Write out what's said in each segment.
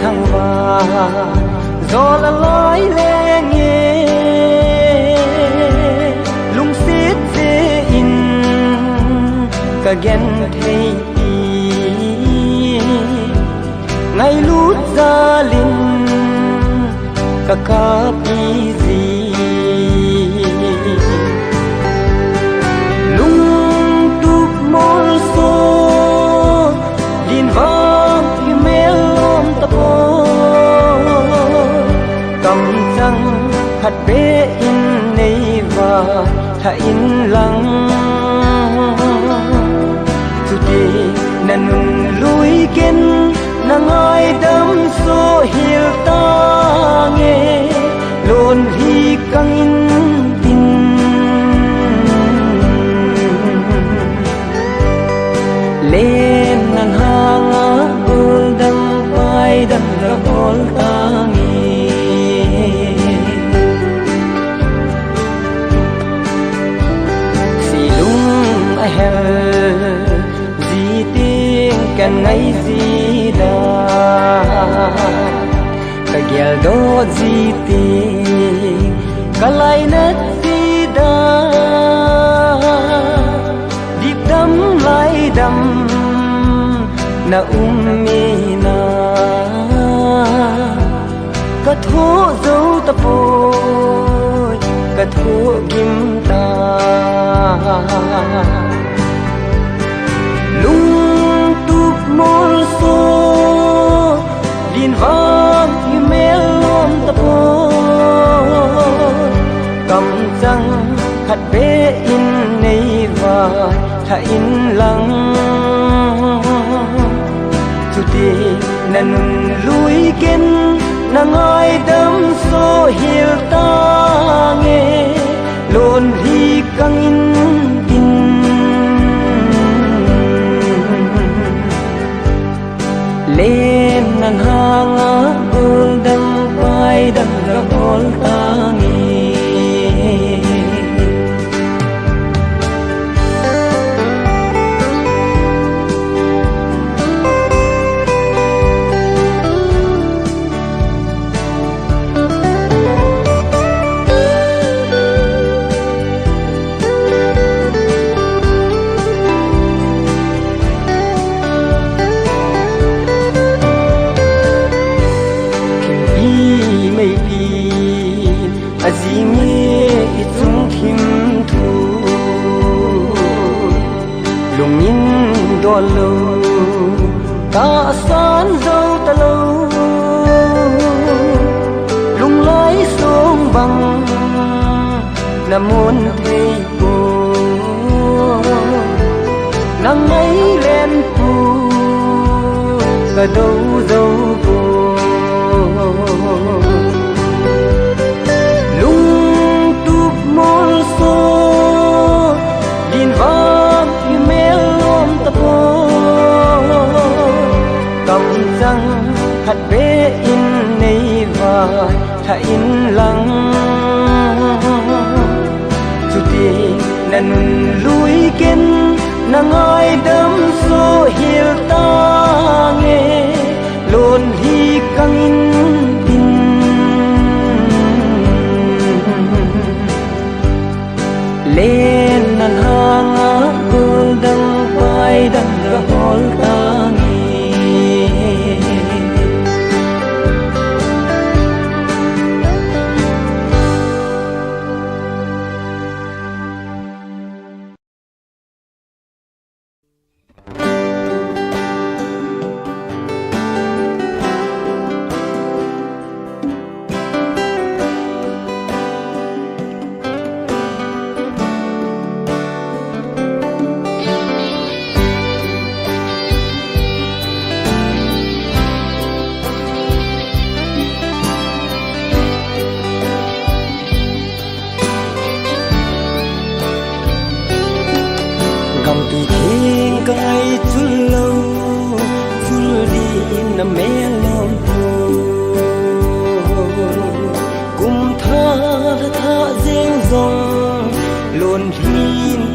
thăng hoa gió là lối lê nghe lung xiết dễ in cả ghen thấy ngày lút ra linh cả cáp gì lung túc mol so din vang thì mê lom tập cầm trăng hạt bê in này và tha in lăng tu đi nanun lui ken nang ai đắm số hiểu ta nghe luôn hi căng in tin lên nang hanga gul đâm bay đâm ra hol ta nghe si lung ai hel di tiếng can ngày gì da ka gyal do ji ti kalai nat si da dip dam lai dam na umina ka tho zo ta po ka tho gim ta lung tup mol so din vang thì mê lom ta po cầm trăng hạt bê in này và tha in lăng tu ti nanun lui ken nang ai đắm số hiểu ta nghe luôn hi căng in tin lên nang hanga gul đâm bay đâm ra hol ta nghe azime itung thim thu lungin do lo ta san dâu ta lo lung lai sông băng nam môn thầy cô nang ấy lên pu cả đâu dâu cô mol so din vang thì mê lom ta po cầm trăng hạt bê in này và tha in lăng tu ti nanun lui ken nang ai đắm số hiểu ta nghe luôn hi căng in lên nan hanga gul đâm bay đâm ra hol ta nghe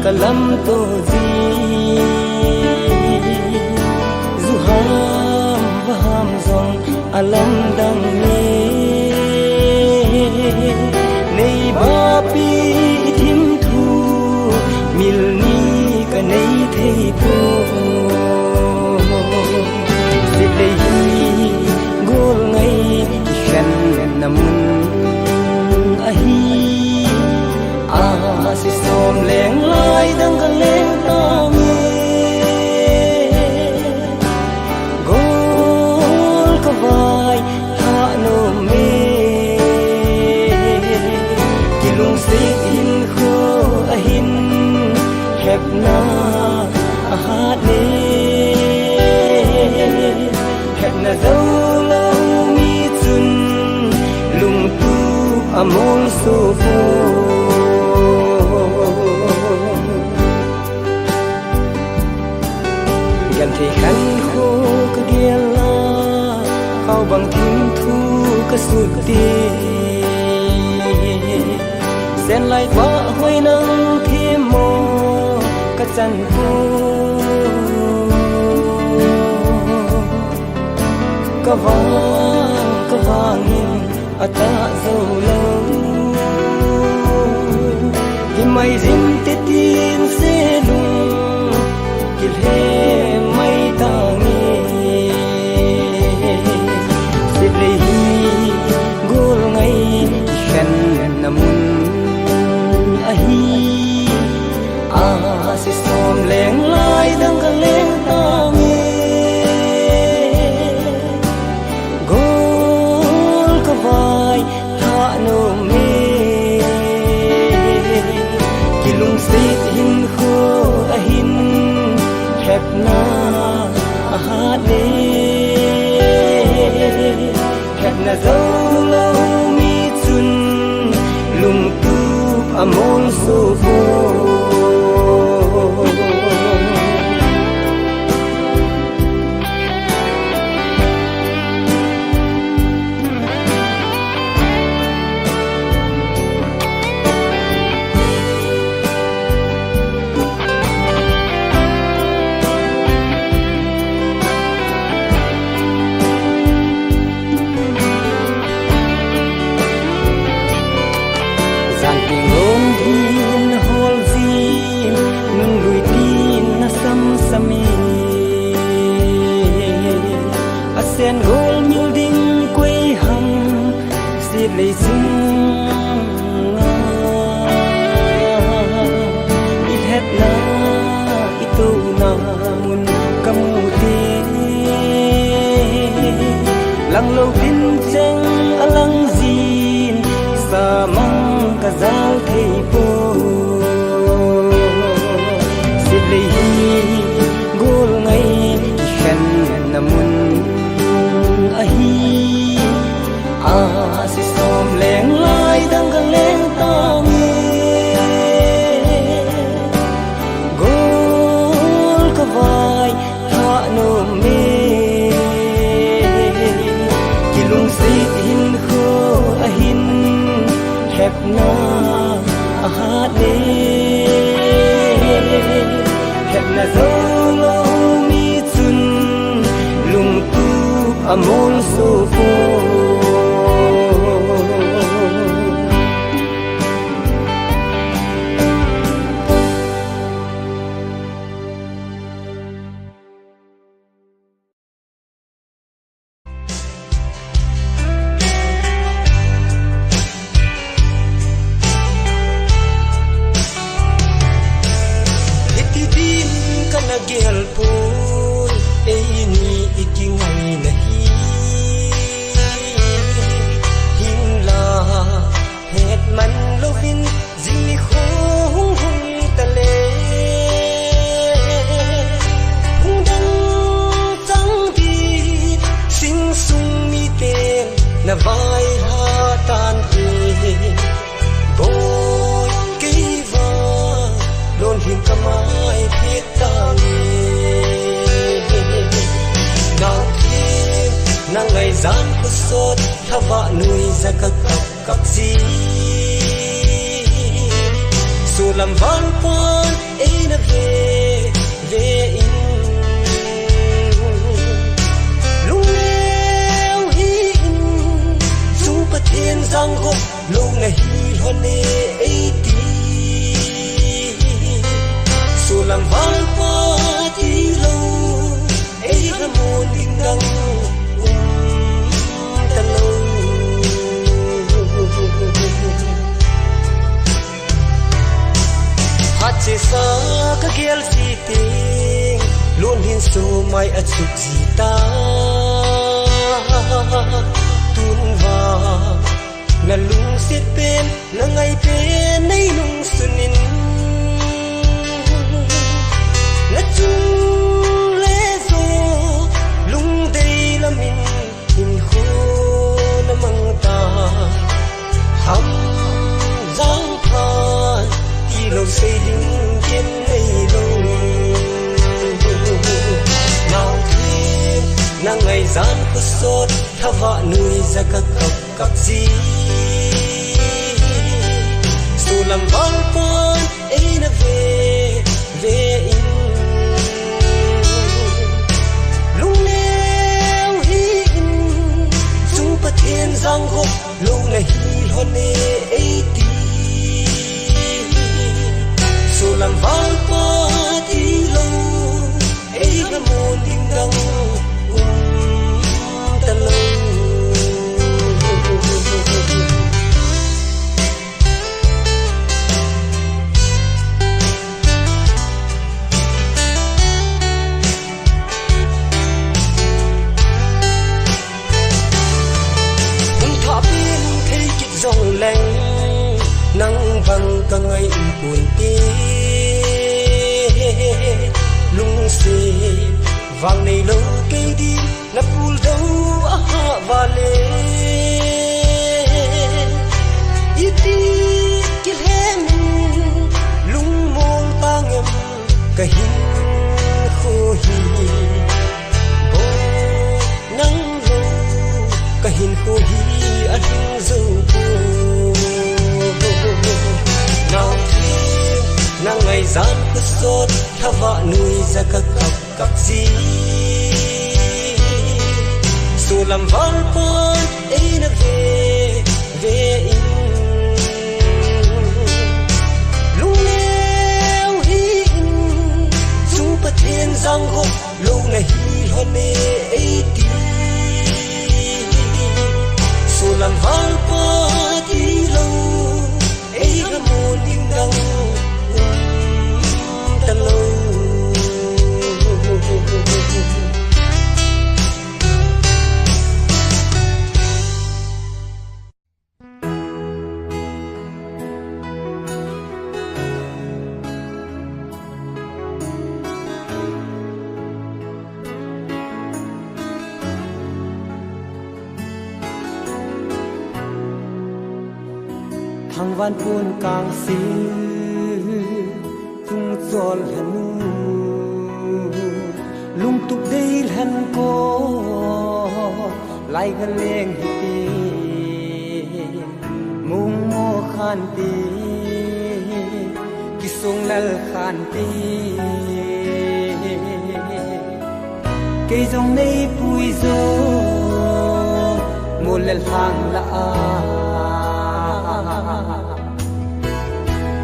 cả lắm tô gì dù ham và ham dòng alam dang ni nei ba pi thim thu mil ni ka nei thei po sit lei gol ngai shan namun a hi a si som leng lai dang ka leng ta mi gol ka vai ha no me kilung se in kho a hin khep na a ha ne khep na zo lo mi chun lung tu amol so fo yam thi khan kho ka gial la khau bang thim thu ka su ti sen lai ba hoi nang thêm mo ka chan pu ka vang in ata zo lo hi mai rim te tin se lung kil he mai ta nge sit le hi gol ngai shan namun a hi a si som leng lai dang ka leng ta nge gol ka vai ha no me kilung sit hin kho a hin khep na a ha ne khep na zo lo mi chun lung tu amol so fo sen gol mil ding quay hầm xịt lấy sung ít hết na ít tu na mun kamu ti lăng lâu tin chăng alang zin sa mang ka giao thei po xịt lấy gol ngay khan namun a hi a si som leng lai dang ka leng ta mi gol ka vai ha no me kilung si hin kho a hin khep na a ha ne khep na zo lo mi chun lung tu amol so fo iti din ka nagel po e ini ikingay na hết man lo vin ding ni khung hung ta le hung dang tang di sing sung mi te na vai ha tan ti boy ke va lon hin ka mai phit ta ni na thi na ngai zan ko sot thawa nui za ka cặp gì dù làm van quan ấy nó về in lung leo hi lâu na hi hone ấy tí số làm vang qua tí lâu ấy là một đêm đắng ta lâu hát chế xa các ghel gì tình luôn hin số mai ắt sụp gì ta tuôn vào na lung xiết bên na ngày bên nay lung sunin na chung lẽ zo lung đây là mình hình khô na mang ta hầm giang phan đi lâu xây đứng trên này lâu nào thêm na ngày gian có sốt thao vạ nuôi ra các cọc cặp gì dù làm vang con ấy là về về in lúc neo hi in dù bất thiên giang gốc lâu này hi hòn ấy tí dù làm vang con tí lâu ấy là một đêm đắng ta lâu dòng lạnh nắng vàng cả ngày buồn tê lung xê vàng này lâu cây đi nắp bùn đâu hạ và lê ít đi kia hem lung môn ta ngầm cả hin khô hi bồ nắng lâu cả hin khô hi anh dâu nào thêm nàng ngày gian cứ sốt thao vạ nuôi ra các cọc cặp gì dù làm vang con ấy là về về in lúc neo hi in dù bất thiên giang gốc lâu này hi hòn ấy tí dù làm vang qua tí lâu ấy là một đêm đắng ta lâu thằng van buồn càng xí tung giol hanu lung tục đây hân cô lại gần lên hi mung mô khan ti kisung lal khan ti cây dòng này bùi dô một lần hàng lạ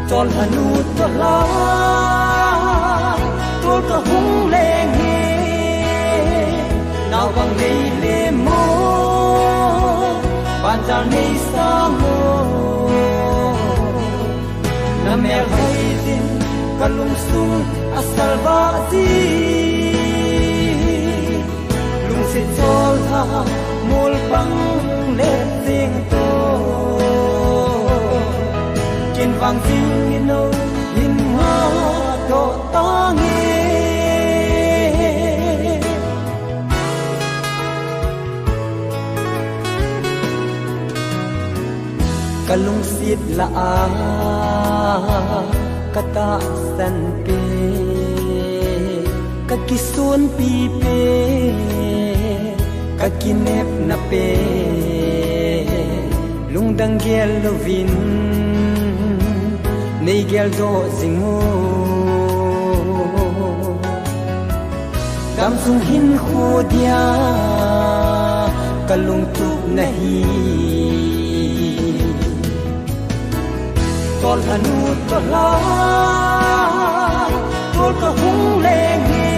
tròn hanu tròn la tròn cả hung lên he nào bằng đây lê mô bàn giao này sa mô na mẹ hay din kalung sung asal ba di lung se chol tha mol pang le sing to vang xin nô in hoa độ ta nghe kalung xiết là kata san pe kakisuan pi pe kakinep na pe lung dang gel lovin nei gel do zingo kam sung hin kho dia kalung tu nahi tol hanut to la tol ka hung le nge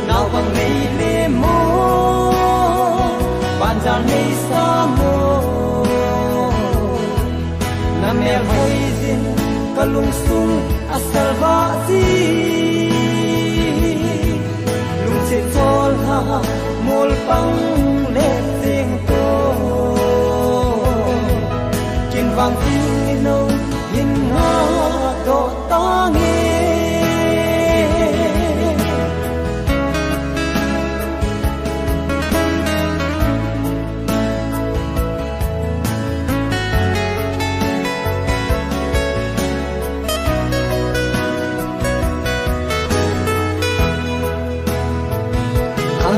nào bằng ngày le mo ban ra nei sa mo na me hoi zin kalung sung asal va si lung se tol ha mol pang le sing to kin vang tin no in ha do ta nge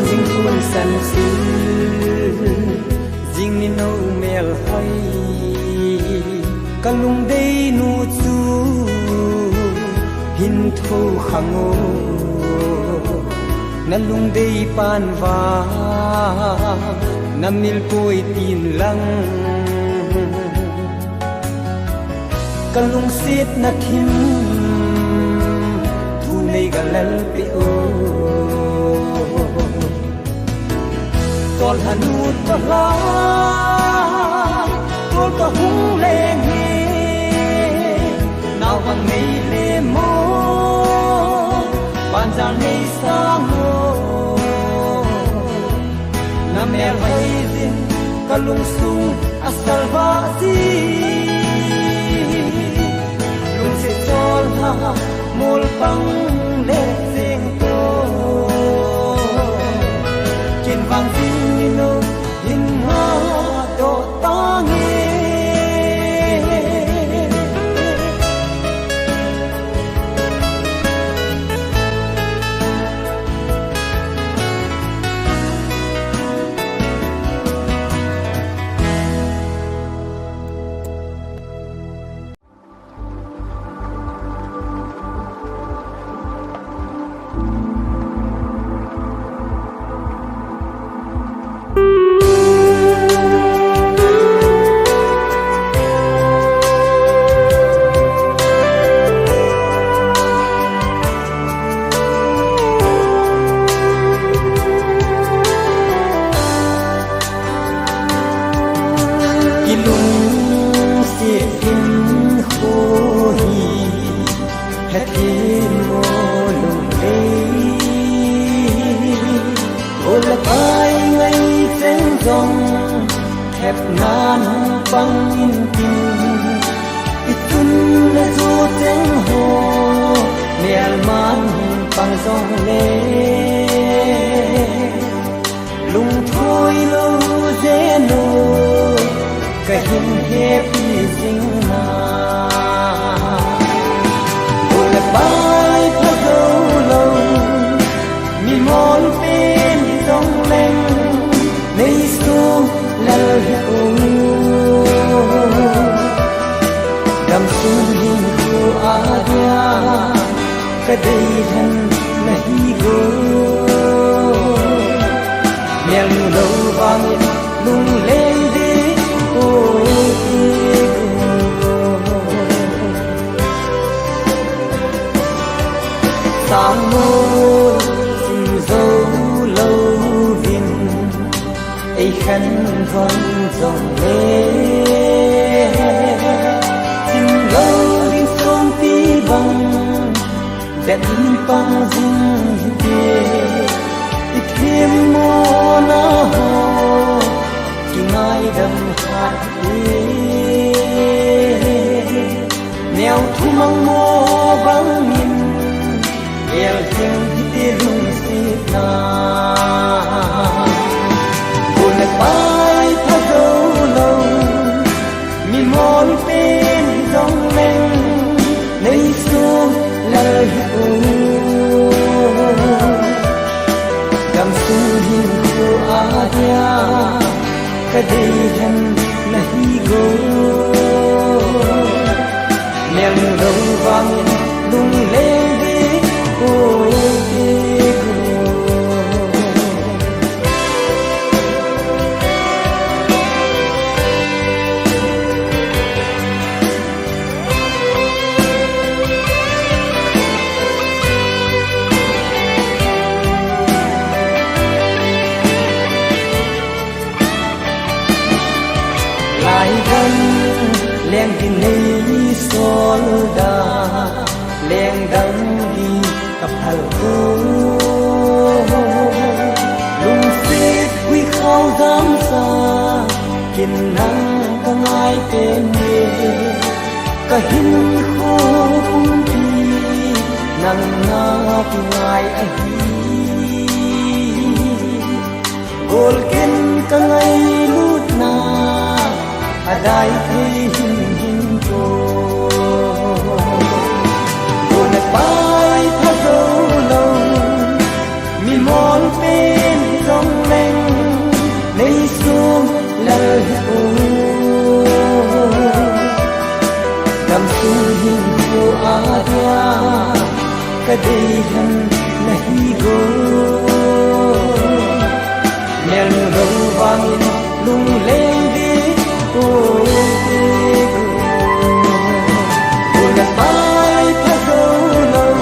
ding tuan san si ding ni no mel hai kalung dei nu chu hin tho khango na lung dei pan wa na mil poi tin lang kalung sit na thim thu nei galal pe o tol hanut to la tol ka hung le nge nào bằng ngày le mo ban ra nei sa mo na me hai zin kalung sung asal va si lung se tol ha mol pang le sing to kin vang zin no in ha do ta nge ai gần leng đi nay sol da leng đắng đi cặp hal cô lung xít quy khao dám xa kiên năng cả ai tên nhé cả hin khô cũng đi nắng na thì ai ai gol ken cả ngày lút na adai thấy hin cô gol bay thơ dấu lâu mi mòn bên dòng lên lấy xuống lời cô cầm xuống hin cô adia cái đây thân nahi go nel rong vang lung lên đi cô buồn bay thơ dấu lâu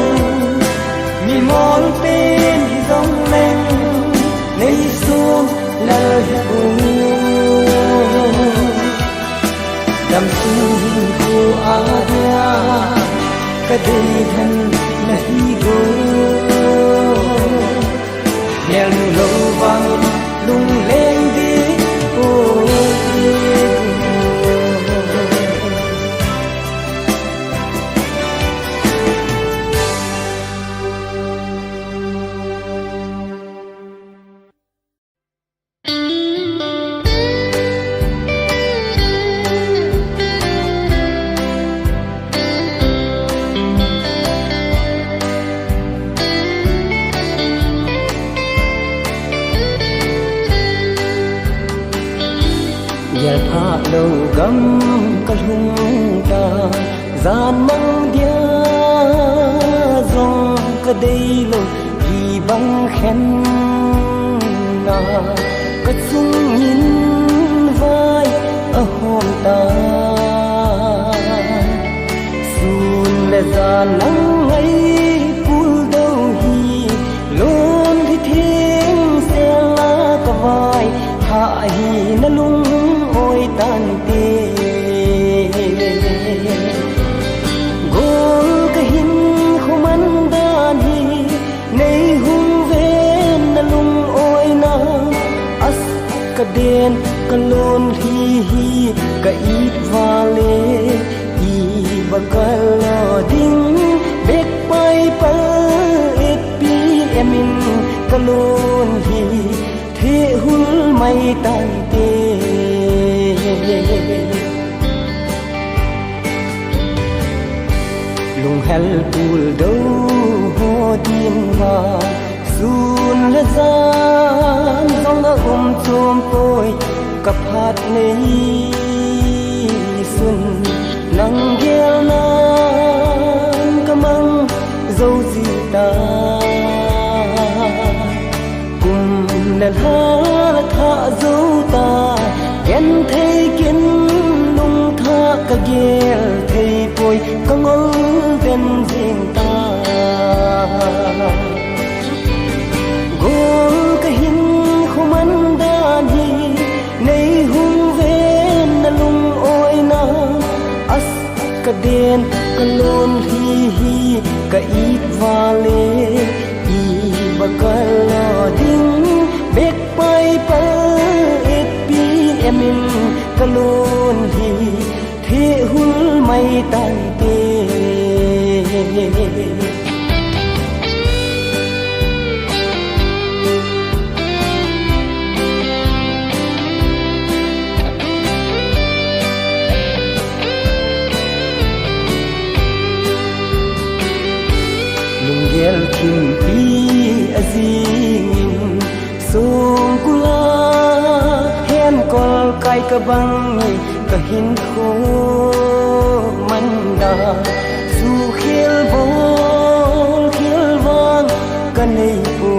mi mòn bên dòng lên lấy xuống lời cô cầm xuống cô adia cái đây thân nahi go nel rong vang lung lên đi cô lâu gấm cả hung ta gian mong dia dòng cả đây lâu vì băng khen na cả sung nhìn vai ở hôm ta xuân lệ ra nắng ấy phul đâu hi luôn thì thiên sẽ lá cả vai hạ hi na lung ôi tan tê gol cái hin không ăn đan hi nay hung ven na lung ôi na as ka den ka lon hi ka it vale i bakalo ding bek pai pa et pi emin ka lon hi thế hul mai tan tê lung hel pul đâu ho tin ma sun la gian dòng đã chôm tôi cặp hạt này xuân nắng ghé nan kamang dâu gì ta cùng nền hát thả dấu ta kén thấy kiến lung tha cả ghé thấy tôi có ngol tên riêng ta gol cái hin không ăn đan hi nay hung ven na lung ôi na as ka den ka lon hi ka it vale i bakalo ding bek pai pa et pi emin ka lon hi thế hul mai tan tê lung gel kim pi azing sung kula hen kol kai ka bang ka hin kho manda su khil bol khil vang ka nei po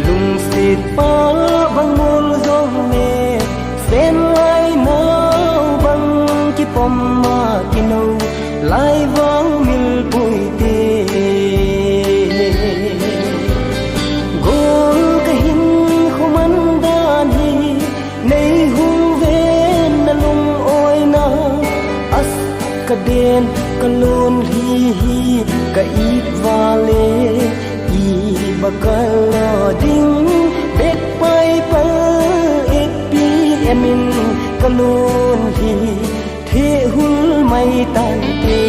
lung sit pa bang mol zong ne sen lai nau bang ki pom ma ki no lai vang mil pui te gol ka hin không ăn đan hi nay gen ka lun hi ka it vale i bakala ding bek pai pa ek pi emin ka lun hi the hul mai tan te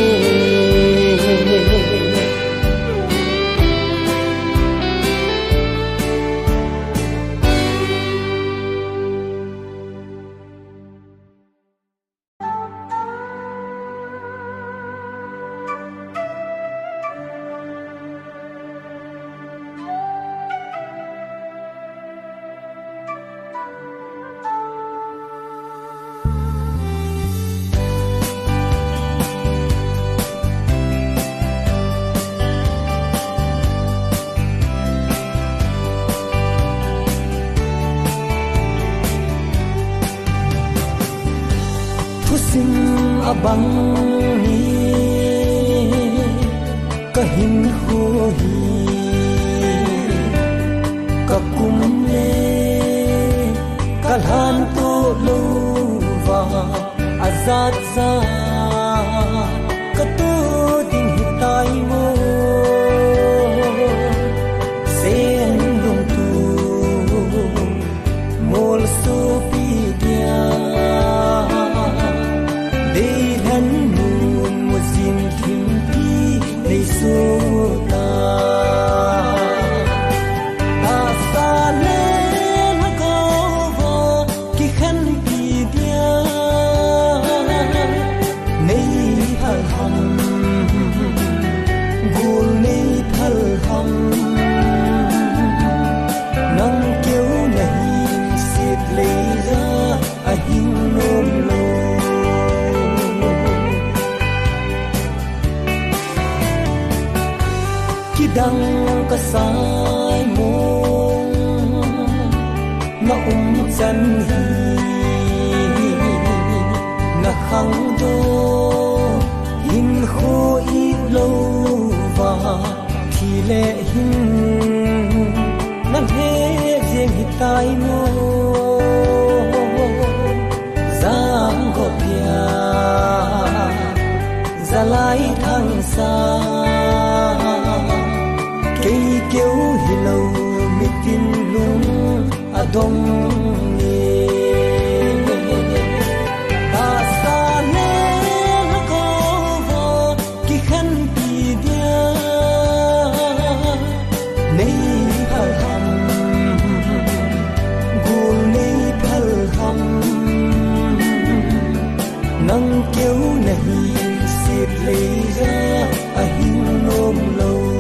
abang ni kahin ho hi kakum le kalhan to lo wa azad za kato ding hitai mo sen lung tu mol so pi dia ta sa le na ko vo ki khan pi dia nei phal hum gul nei phal hum nang kêu nahi sit le ra a hin nom lo đăng có sai mong nó chân hi na khăng đô hin khô ít lâu và thì lệ hin năn hé riêng hi tai mô giang gọt bia ra lại thăng xa cây kêu hi lâu mi tin lung adong ni ta sa ne na ko vo ki khan pi dia nei phal ham gul nei phal ham nang kêu nahi sit le ra a hin nom lo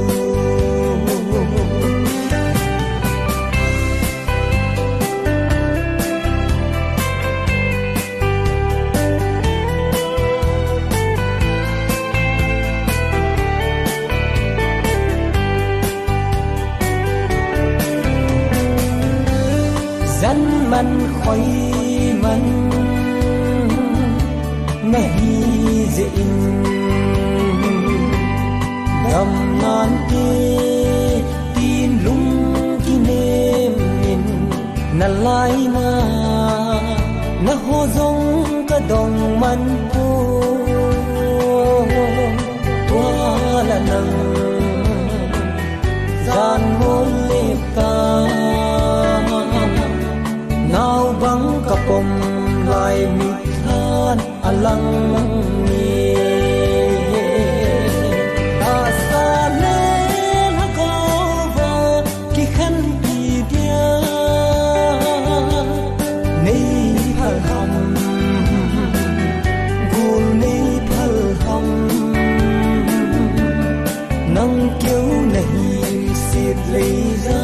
dân man khói man nahi dễ đầm nan tê tin lung ki nem min na lai na ho zong ka dong man po tua la nang gian môn lê ta nào băng kapom lai mi than alang ni ta sa le na ko va ki khan pi dia nei phal ham gul nei phal ham nang kêu nahi sit le ra